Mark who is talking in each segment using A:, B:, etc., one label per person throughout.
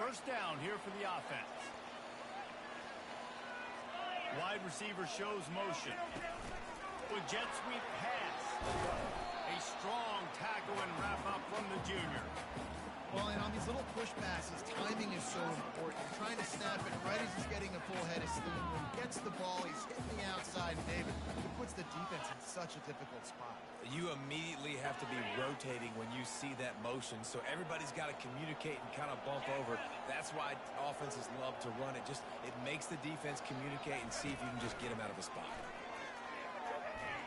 A: First down here for the offense. Wide receiver shows motion. With jet sweep pass. A strong tackle and wrap up from the junior.
B: Well, and on these little push passes, timing is so important. You're trying to snap it right as he's getting a full head of steam. When he gets the ball, he's hitting the outside. David, it puts the defense in such a difficult spot.
C: You immediately have to be rotating when you see that motion, so everybody's got to communicate and kind of bump over. That's why offenses love to run it. It makes the defense communicate and see if you can just get him out of a spot.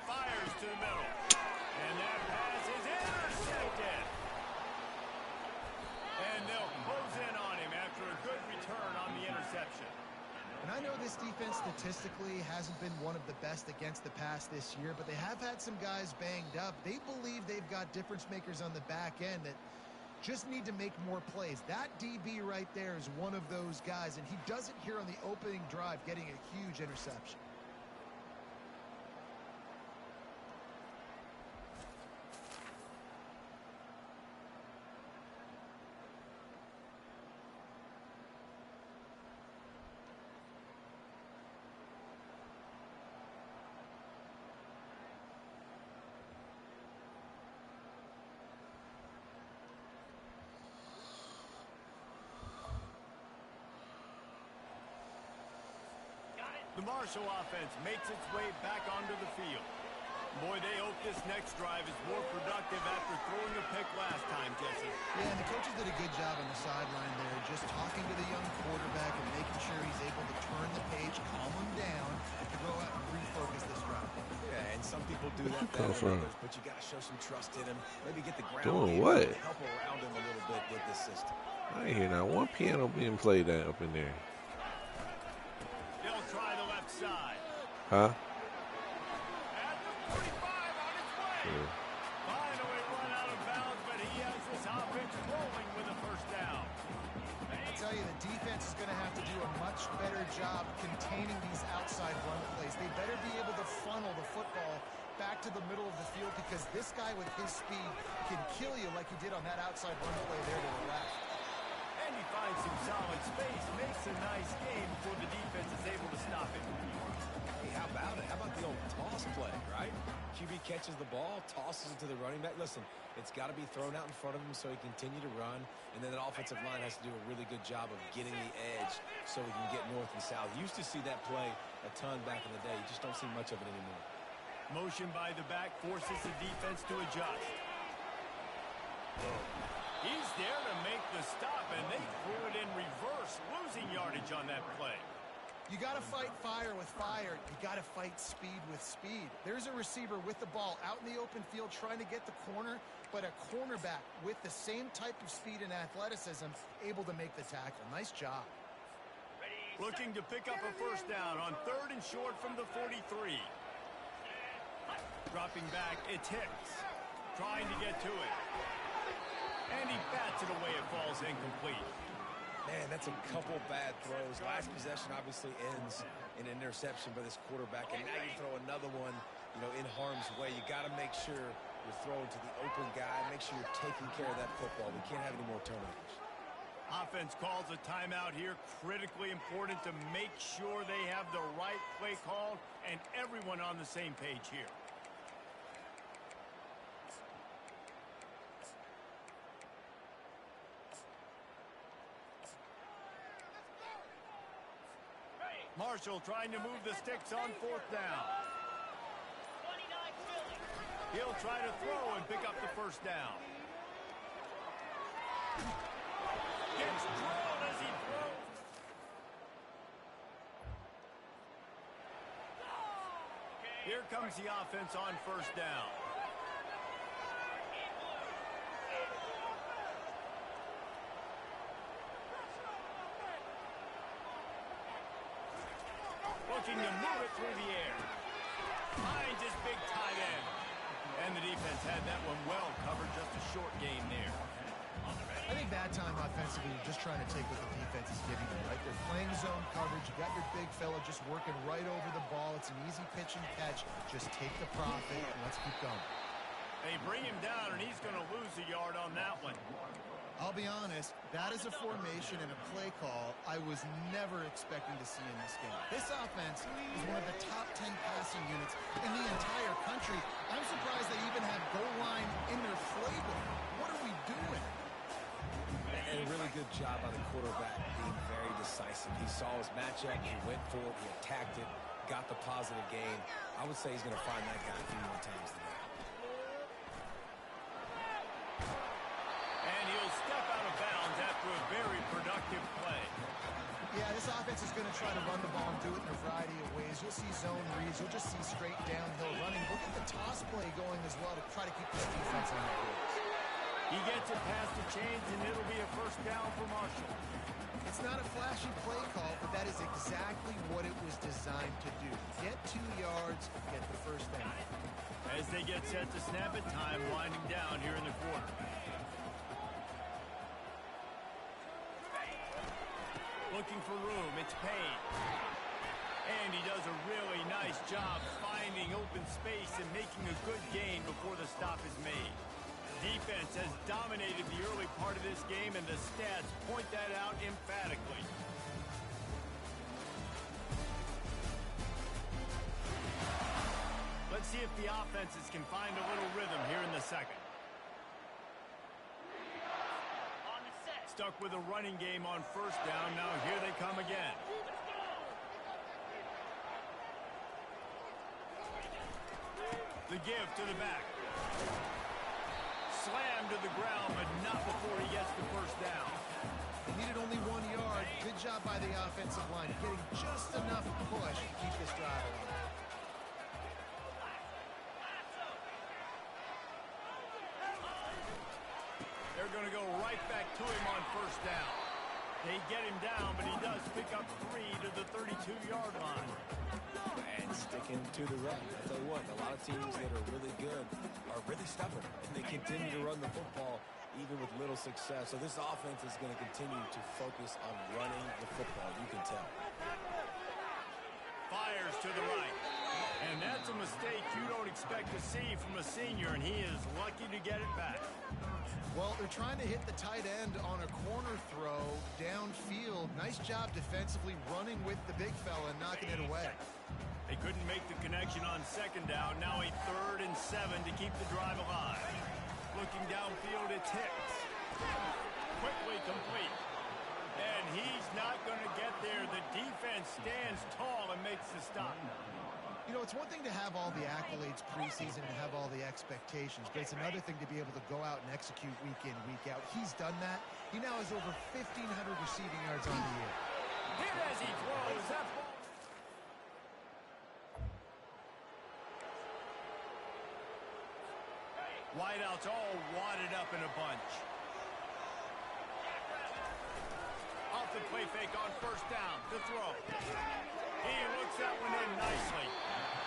A: Fires to the middle. And that pass is intercepted. And they'll close in on him after a good return on the interception.
B: And I know this defense statistically hasn't been one of the best against the pass this year, but they have had some guys banged up. They believe they've got difference makers on the back end that just need to make more plays. That DB right there is one of those guys, and he does it here on the opening drive, getting a huge interception.
A: The Marshall offense makes its way back onto the field. Boy, they hope this next drive is more productive after throwing a pick last time, Jesse.
B: Yeah, and the coaches did a good job on the sideline there, just talking to the young quarterback and making sure he's able to turn the page, calm him down, to go out and refocus this drive.
C: Yeah, and some people do that better than others, but you got to show some trust in him. Maybe get the ground
D: doing what?
C: Help around him a little bit with this system.
D: I ain't hear not one piano being played up in there.
A: They'll try the left side.
D: Huh?
A: At the 45 on its way.
D: Yeah.
A: Finally run out of bounds, but he has this offense rolling with a first down.
B: I tell you, the defense is going to have to do a much better job containing these outside run plays. They better be able to funnel the football back to the middle of the field, because this guy with his speed can kill you like he did on that outside run play there to the left.
A: And he finds some solid space, makes a nice game before the defense is able to stop it.
C: Hey, how about it? How about the old toss play, right? QB catches the ball, tosses it to the running back. Listen, it's got to be thrown out in front of him so he can continue to run, and then the offensive line has to do a really good job of getting the edge so we can get north and south. Used to see that play a ton back in the day. You just don't see much of it anymore.
A: Motion by the back forces the defense to adjust. He's there to make the stop, and they threw it in reverse, losing yardage on that play.
B: You got to fight fire with fire. You got to fight speed with speed. There's a receiver with the ball out in the open field trying to get the corner, but a cornerback with the same type of speed and athleticism able to make the tackle. Nice job.
A: Looking to pick up a first down on 3rd and short from the 43. Dropping back, it's Hicks. Trying to get to it. And he bats it away. It falls incomplete.
C: Man, that's a couple bad throws. Last possession obviously ends in an interception by this quarterback, and now you throw another one, in harm's way. You got to make sure you're throwing to the open guy. Make sure you're taking care of that football. We can't have any more turnovers.
A: Offense calls a timeout here. Critically important to make sure they have the right play called and everyone on the same page here. Marshall trying to move the sticks on 4th down. He'll try to throw and pick up the first down. Gets drawn as he throws. Here comes the offense on 1st down. Looking to move it through the air. Finds his big tight end. And the defense had that one well covered. Just a short game there.
B: I think that time offensively, you're just trying to take what the defense is giving you, right? They're playing zone coverage. You got your big fella just working right over the ball. It's an easy pitch and catch. Just take the profit and let's keep going.
A: They bring him down, and he's going to lose a yard on that one.
B: I'll be honest, that is a formation and a play call I was never expecting to see in this game. This offense is one of the top 10 passing units in the entire country. I'm surprised they even have goal line in their playbook. What are we doing?
C: And a really good job by the quarterback being very decisive. He saw his matchup, he went for it, he attacked it, got the positive gain. I would say he's going to find that guy a few more times today.
A: And he'll step out of bounds after a very productive play.
B: Yeah, this offense is going to try to run the ball and do it in a variety of ways. You'll see zone reads. You'll just see straight downhill running. Look at the toss play going as well to try to keep this defense on the course.
A: He gets it past the chains, and it'll be a first down for Marshall.
B: It's not a flashy play call, but that is exactly what it was designed to do. Get 2 yards, get the first down.
A: As they get set to snap it, time winding down here in the quarter. Looking for room, it's Payne. And he does a really nice job finding open space and making a good gain before the stop is made. Defense has dominated the early part of this game, and the stats point that out emphatically. Let's see if the offenses can find a little rhythm here in the second. Stuck with a running game on first down. Now here they come again. The give to the back. Slammed to the ground, but not before he gets the first down.
B: They needed only 1 yard. Good job by the offensive line, getting just enough push to keep this drive alive.
A: They're going to go right back to him on first down. They get him down, but he does pick up 3 to the 32-yard line.
C: And sticking to the run. I'll tell you what, a lot of teams that are really good are really stubborn. And they continue to run the football even with little success. So this offense is going to continue to focus on running the football. You can tell.
A: Fires to the right. And that's a mistake you don't expect to see from a senior, and he is lucky to get it back.
B: Well, they're trying to hit the tight end on a corner throw downfield. Nice job defensively running with the big fella and knocking it away.
A: They couldn't make the connection on second down. Now a 3rd and 7 to keep the drive alive. Looking downfield, it's Hicks. Quickly complete. And he's not going to get there. The defense stands tall and makes the stop.
B: You know, it's one thing to have all the accolades preseason and have all the expectations, but it's another thing to be able to go out and execute week in, week out. He's done that. He now has over 1,500 receiving yards on the year.
A: Hit as he throws. That ball. Wideouts all wadded up in a bunch. Off the play fake on first down. To throw. He looks that one in nicely.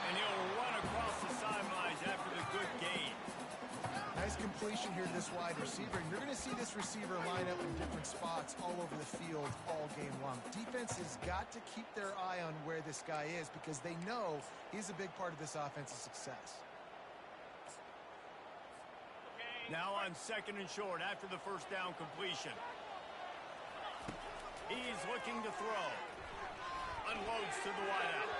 A: And he'll run across the sidelines after the good gain.
B: Nice completion here to this wide receiver. And you're going to see this receiver line up in different spots all over the field all game long. Defense has got to keep their eye on where this guy is because they know he's a big part of this offense's success.
A: Now on 2nd and short after the first down completion. He's looking to throw. Unloads to the wideout.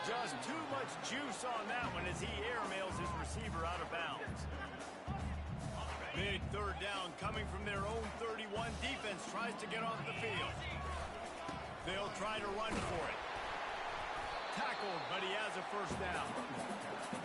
A: Just too much juice on that one as he airmails his receiver out of bounds. Big 3rd down coming from their own 31. Defense tries to get off the field. They'll try to run for it. Tackled, but he has a first down.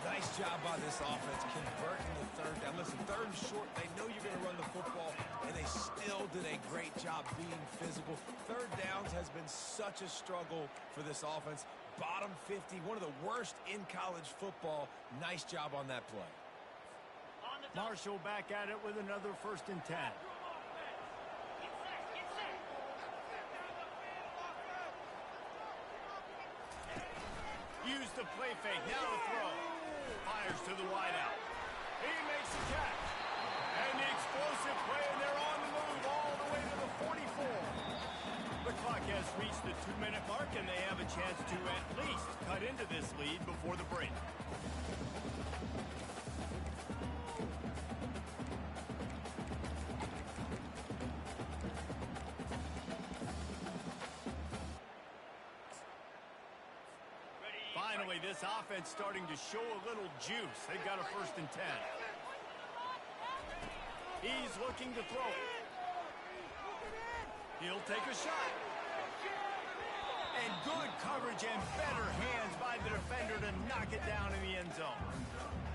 C: Nice job by this offense converting the 3rd down. Listen, 3rd and short, they know you're going to run the football, and they still did a great job being physical. 3rd downs has been such a struggle for this offense. Bottom 50, one of the worst in college football. Nice job on that play.
A: Marshall back at it with another 1st and 10. Use the play fake, now the throw. Fires to the wideout. He makes the catch. And the explosive play, and they're on the move all the way to the 44. The clock has reached the 2-minute mark, and they have a chance to at least cut into this lead before the break. finally, this offense starting to show a little juice. They've got a 1st and 10. He's looking to throw it. He'll take a shot. And good coverage and better hands by the defender to knock it down in the end zone.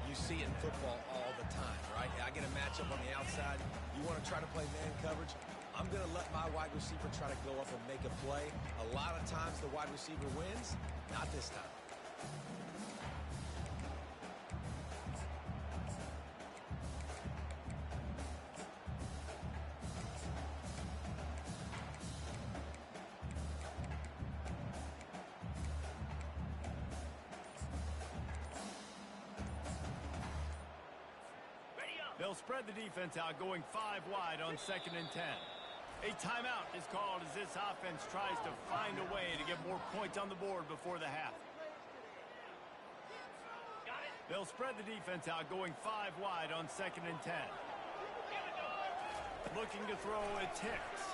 C: You see it in football all the time, right? I get a matchup on the outside. You want to try to play man coverage? I'm going to let my wide receiver try to go up and make a play. A lot of times the wide receiver wins. Not this time.
A: They'll spread the defense out, going 5 wide on 2nd and 10. A timeout is called as this offense tries to find a way to get more points on the board before the half. They'll spread the defense out, going 5 wide on 2nd and 10. Looking to throw, it's Hicks.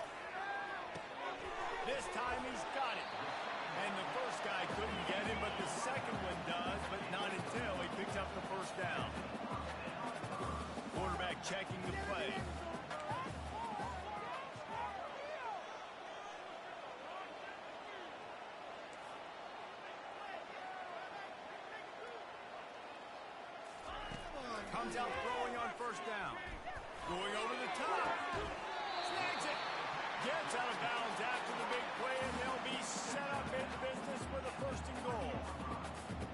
A: This time he's got it. And the first guy couldn't get him, but the second one does, but not until he picks up the 1st down. Quarterback checking the play. Comes out throwing on 1st down. Going over the top. Snags it. Gets out of bounds after the big play, and they'll be set up in business with a 1st and goal.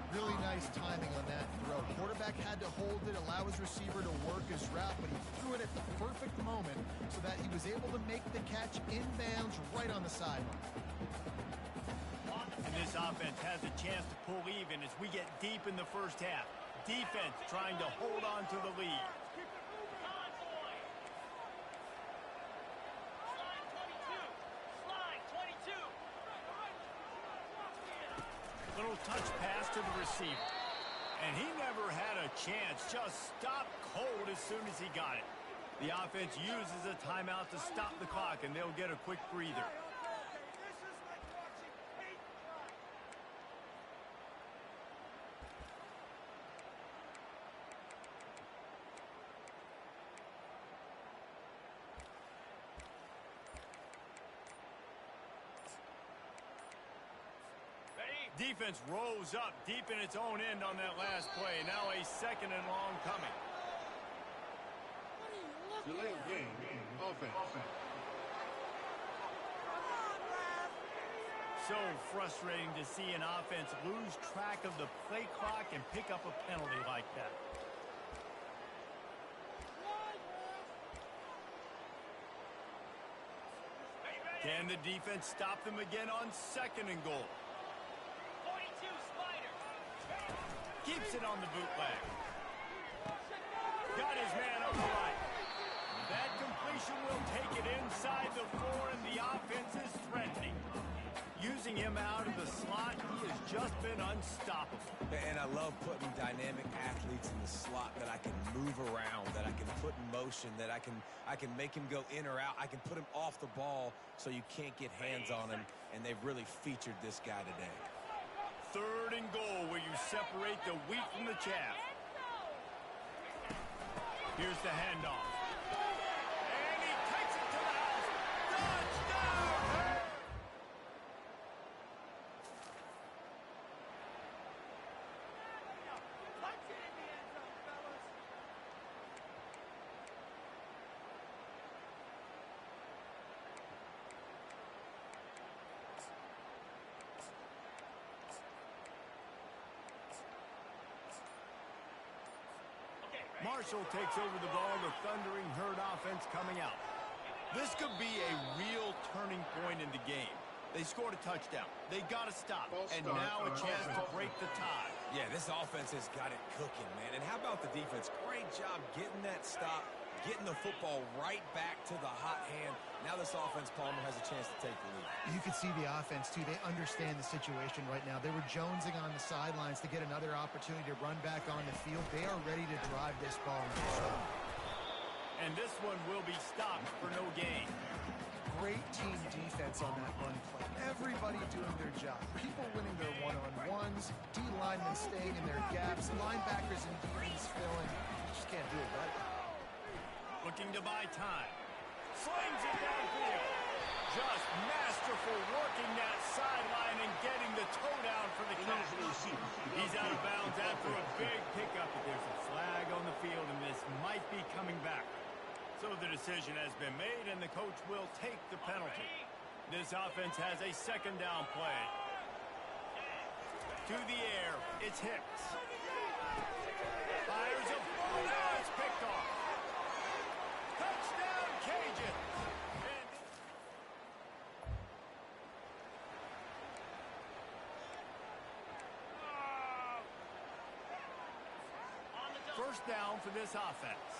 B: Really nice timing on that throw. Quarterback had to hold it, allow his receiver to work his route, but he threw it at the perfect moment so that he was able to make the catch inbounds right on the sideline.
A: And this offense has a chance to pull even as we get deep in the 1st half. Defense trying to hold on to the lead. Little touch pass to the receiver. And he never had a chance. Just stopped cold as soon as he got it. The offense uses a timeout to stop the clock, and they'll get a quick breather. Defense rose up deep in its own end on that last play. Now a 2nd and long coming.
E: Delay game. Offense.
A: So frustrating to see an offense lose track of the play clock and pick up a penalty like that. Can the defense stop them again on 2nd and goal? Keeps it on the bootleg. Got his man on the right. That completion will take it inside the 4, and the offense is threatening. Using him out of the slot, he has just been unstoppable.
C: And I love putting dynamic athletes in the slot that I can move around, that I can put in motion, that I can make him go in or out. I can put him off the ball so you can't get hands on him, and they've really featured this guy today.
A: 3rd and goal, where you separate the wheat from the chaff. Here's the handoff. And he takes it to the house. Touchdown! Marshall takes over the ball, the Thundering Herd offense coming out. This could be a real turning point in the game. They scored a touchdown. They got to stop. And now a chance to break the tie.
C: Yeah, this offense has got it cooking, man. And how about the defense? Great job getting that stop, getting the football right back to the hot hand. Now this offense, Palmer, has a chance to take the lead.
B: You can see the offense, too. They understand the situation right now. They were jonesing on the sidelines to get another opportunity to run back on the field. They are ready to drive this ball into the stop.
A: And this one will be stopped for no gain.
B: great team defense on that run play. Everybody doing their job. People winning their one-on-ones, D linemen staying in their gaps, linebackers and DBs filling. You just can't do it right.
A: Looking to buy time. Slings it downfield. Just masterful working that sideline and getting the toe down for the catch. He's out of bounds after a big pickup, but there's a flag on the field, and this might be coming back. So the decision has been made, and the coach will take the penalty. This offense has a second down play. To the air, it's Hicks. Fires a ball, now it's picked off. Touchdown, Cajun. First down for this offense.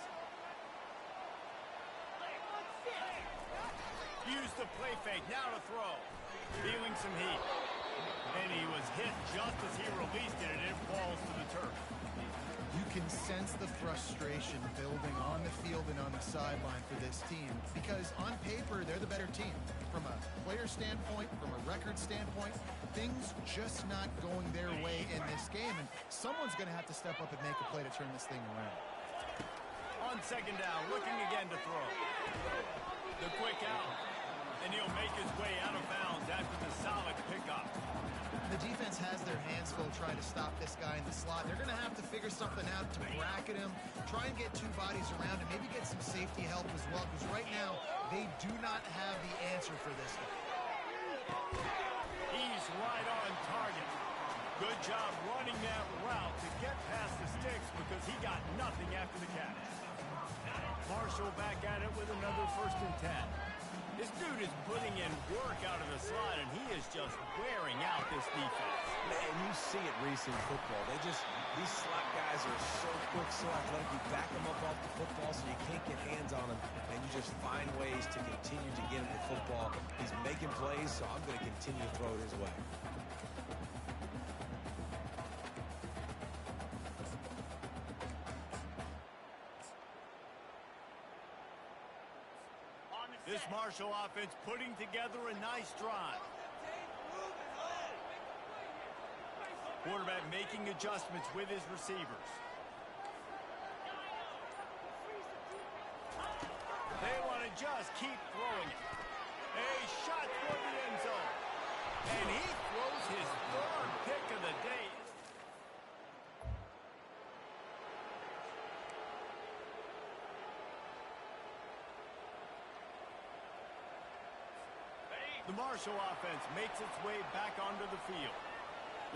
A: Use the play fake, now to throw. Feeling some heat. And he was hit just as he released it, and it falls to the turf.
B: You can sense the frustration building on the field and on the sideline for this team because on paper, they're the better team. From a player standpoint, from a record standpoint, things just not going their way in this game, and someone's going to have to step up and make a play to turn this thing around.
A: On second down, looking again to throw. The quick out, and he'll make his way out of bounds after the solid pickup.
B: The defense has their hands full trying to stop this guy in the slot. They're going to have to figure something out to bracket him, try and get two bodies around him, maybe get some safety help as well, because right now they do not have the answer for this guy.
A: He's right on target. Good job running that route to get past the sticks because he got nothing after the catch. Marshall back at it with another 1st and 10. This dude is putting in work out of the slot, and he is just wearing out this defense.
C: And you see it, Reese, in football. These slot guys are so quick, so athletic. You back them up off the football so you can't get hands on them, and you just find ways to continue to get him the football. He's making plays, so I'm going to continue to throw it his way.
A: This Marshall offense putting together a nice drive. Quarterback making adjustments with his receivers. They want to just keep throwing it. A shot toward the end zone. And he throws his 3rd pick of the day. The Marshall offense makes its way back onto the field.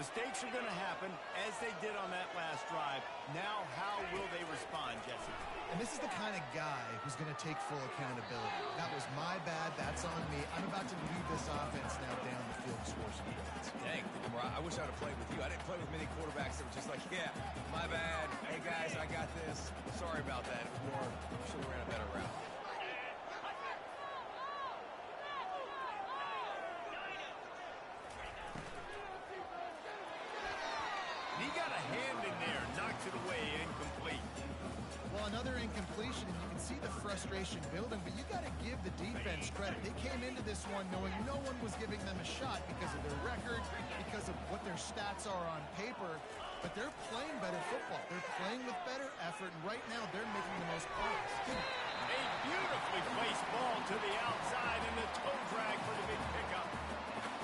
A: Mistakes are going to happen, as they did on that last drive. Now, how will they respond, Jesse?
B: And this is the kind of guy who's going to take full accountability. That was my bad. That's on me. I'm about to lead this offense now down the field to score some points.
C: Dang, I wish I'd have played with you. I didn't play with many quarterbacks that were just like, yeah, my bad. Hey, guys, I got this. Sorry about that. It was more, should have ran a better route.
A: He got a hand in there, knocks it away, incomplete.
B: Well, another incompletion, and you can see the frustration building, but you got to give the defense credit. They came into this one knowing no one was giving them a shot because of their record, because of what their stats are on paper, but they're playing better football. They're playing with better effort, and right now they're making the most plays.
A: A beautifully placed ball to the outside, and the toe drag for the big pickup.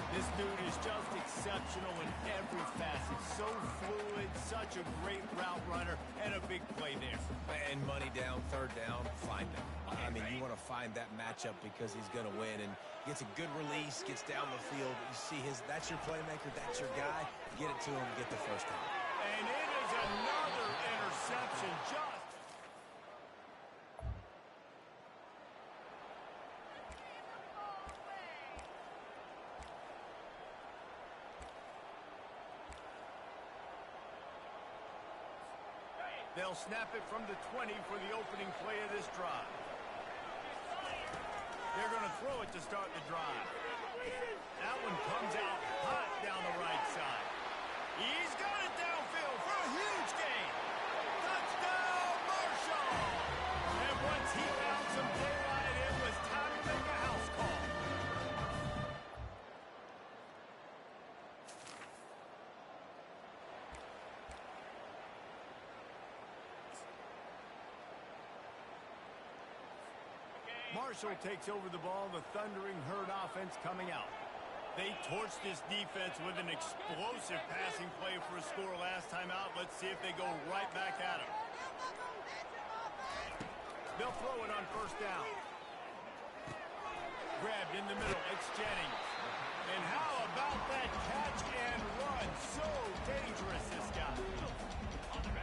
A: This dude is just exceptional in every facet. So fluid, such a great route runner, and a big play there.
C: And money down, 3rd down, find him. I mean, you want to find that matchup because he's going to win, and gets a good release, gets down the field. You see that's your playmaker, that's your guy. Get it to him, get the 1st down.
A: And it is another interception. They'll snap it from the 20 for the opening play of this drive. They're going to throw it to start the drive. That one comes out hot down the right side. He's got it downfield for a huge gain. Touchdown, Marshall! And once he found some daylight, it was time to make a house call. Marshall takes over the ball. The Thundering Herd offense coming out. They torched this defense with an explosive passing play for a score last time out. Let's see if they go right back at him. They'll throw it on first down. Grabbed in the middle. It's Jennings. And how about that catch and run? So dangerous, this guy.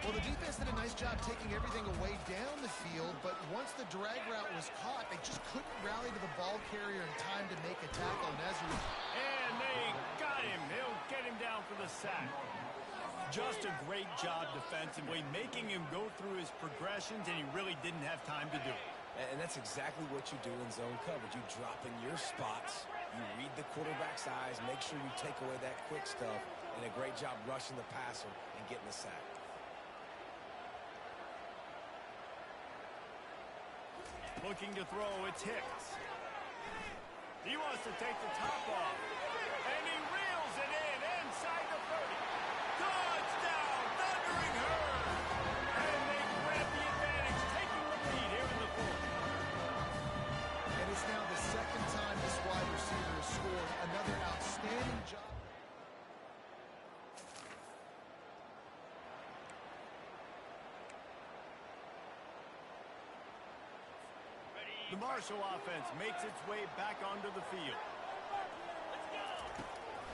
B: Well, the defense did a nice job taking everything away down the field, but once the drag route was caught, they just couldn't rally to the ball carrier in time to make a tackle.
A: And they got him. He'll get him down for the sack. Just a great job defensively, making him go through his progressions, and he really didn't have time to do it.
C: And that's exactly what you do in zone coverage. You drop in your spots, you read the quarterback's eyes, make sure you take away that quick stuff, and a great job rushing the passer and getting the sack.
A: Looking to throw, it's Hicks. He wants to take the top off. And he reels it in inside the 30. Touchdown, Thundering Herd! And they grab the advantage, taking the lead here in the fourth.
B: And it's now the second time this wide receiver has scored. Another outstanding job.
A: The Marshall offense makes its way back onto the field.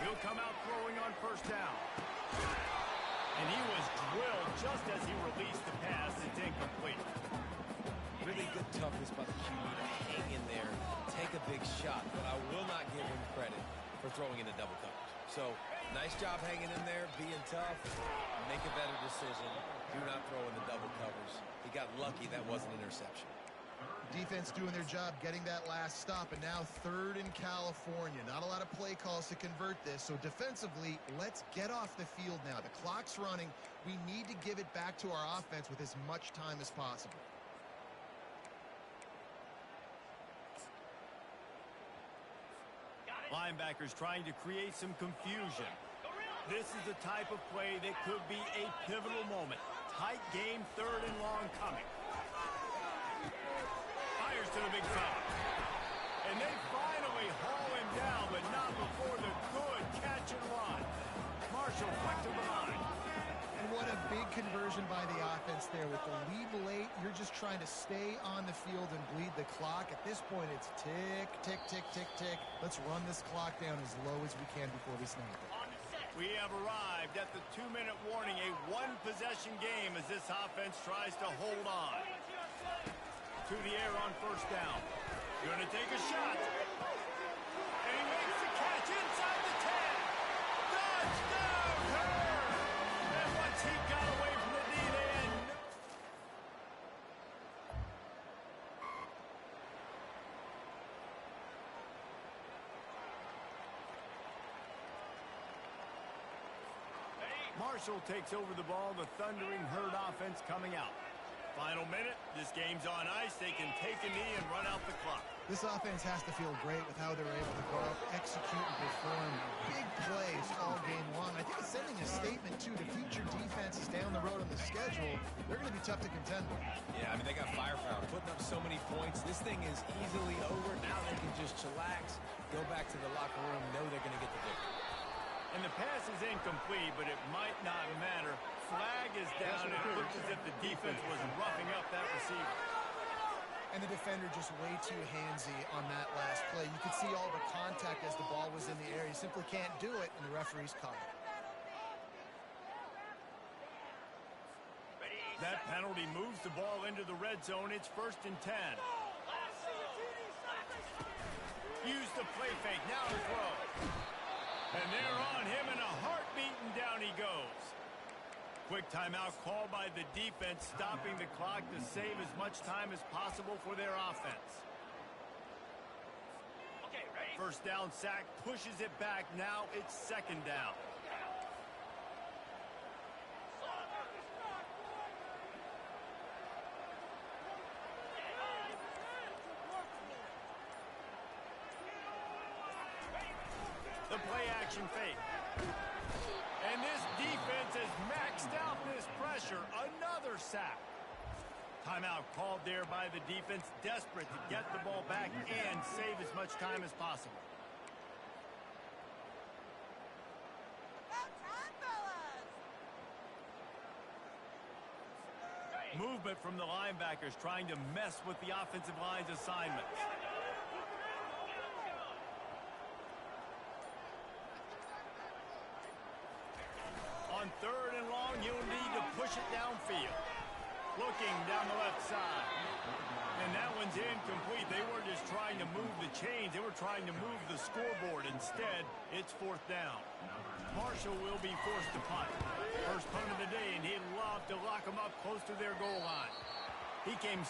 A: He'll come out throwing on first down. And he was drilled just as he released the pass. It's incomplete.
C: Really good toughness by the QB to hang in there, take a big shot, but I will not give him credit for throwing into double coverage. So, nice job hanging in there, being tough, make a better decision. Do not throw in the double covers. He got lucky that wasn't an interception.
B: Defense doing their job, getting that last stop, and now third in California. Not a lot of play calls to convert this, so defensively, let's get off the field now. The clock's running. We need to give it back to our offense with as much time as possible.
A: Linebackers trying to create some confusion. This is the type of play that could be a pivotal moment. Tight game, third and long coming. Fires to the big fella. And they finally haul him down, but not before the good catch and run. Marshall quick to the line.
B: And what a big conversion by the offense there. With the lead late, you're just trying to stay on the field and bleed the clock. At this point, it's tick, tick, tick, tick, tick. Let's run this clock down as low as we can before we snap it.
A: We have arrived at the 2-minute warning, a one-possession game as this offense tries to hold on. To the air on first down. Gonna take a shot. And he makes the catch inside the 10. Touchdown, Herd! And once he got away from the D, they had no... Marshall takes over the ball. The Thundering Herd offense coming out. Final minute. This game's on ice. They can take a knee and run out the clock.
B: This offense has to feel great with how they're able to go up, execute, and perform big plays all game long. I think it's sending a statement, too, to future defenses down the road on the schedule. They're going to be tough to contend with.
C: Yeah, I mean, they got firepower, putting up so many points. This thing is easily over. Now they can just chillax, go back to the locker room, know they're going to get the victory.
A: And the pass is incomplete, but it might not matter. Flag is down, and it looks as if the defense was roughing up that receiver.
B: And the defender just way too handsy on that last play. You could see all the contact as the ball was in the air. You simply can't do it, and the referee's caught it.
A: That penalty moves the ball into the red zone. It's 1st and 10. Use the play fake. Now to throw. And they're on him in a heartbeat, and down he goes. Quick timeout called by the defense, stopping the clock to save as much time as possible for their offense. Okay, ready? First down sack, pushes it back. Now it's 2nd down. The play action fake. And this defense has maxed out this pressure. Another sack. Timeout called there by the defense, desperate to get the ball back and save as much time as possible. Movement from the linebackers trying to mess with the offensive line's assignments. On 3rd and long, you'll need to push it downfield. Looking down the left side. And that one's incomplete. They weren't just trying to move the chains. They were trying to move the scoreboard. Instead, it's 4th down. Marshall will be forced to punt. First punt of the day, and he'd love to lock them up close to their goal line. He came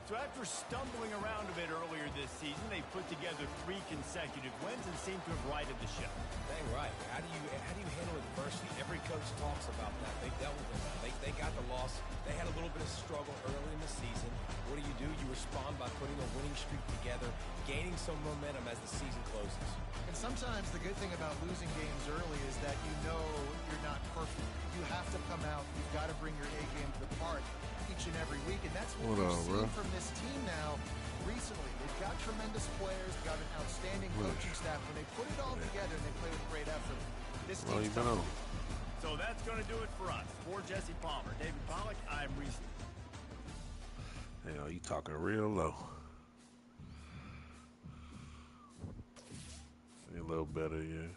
A: So after stumbling around a bit earlier this season, they put together 3 consecutive wins and seem to have righted the ship.
C: Dang right. How do you handle adversity? Every coach talks about that. They dealt with it. They got the loss. They had a little bit of struggle early in the season. What do? You respond by putting a winning streak together, gaining some momentum as the season closes.
B: And sometimes the good thing about losing games early is that you know you're not perfect. You have to come out. You've got to bring your A game to the park each and every week, and that's what we've seen from this team now recently. They've got tremendous players, they've got an outstanding coaching staff. When they put it all together and they play with great effort, this team's tough.
A: So that's going to do it for us. For Jesse Palmer, David Pollack, I'm Reese.
D: Hell, you talking real low. A little better, yeah.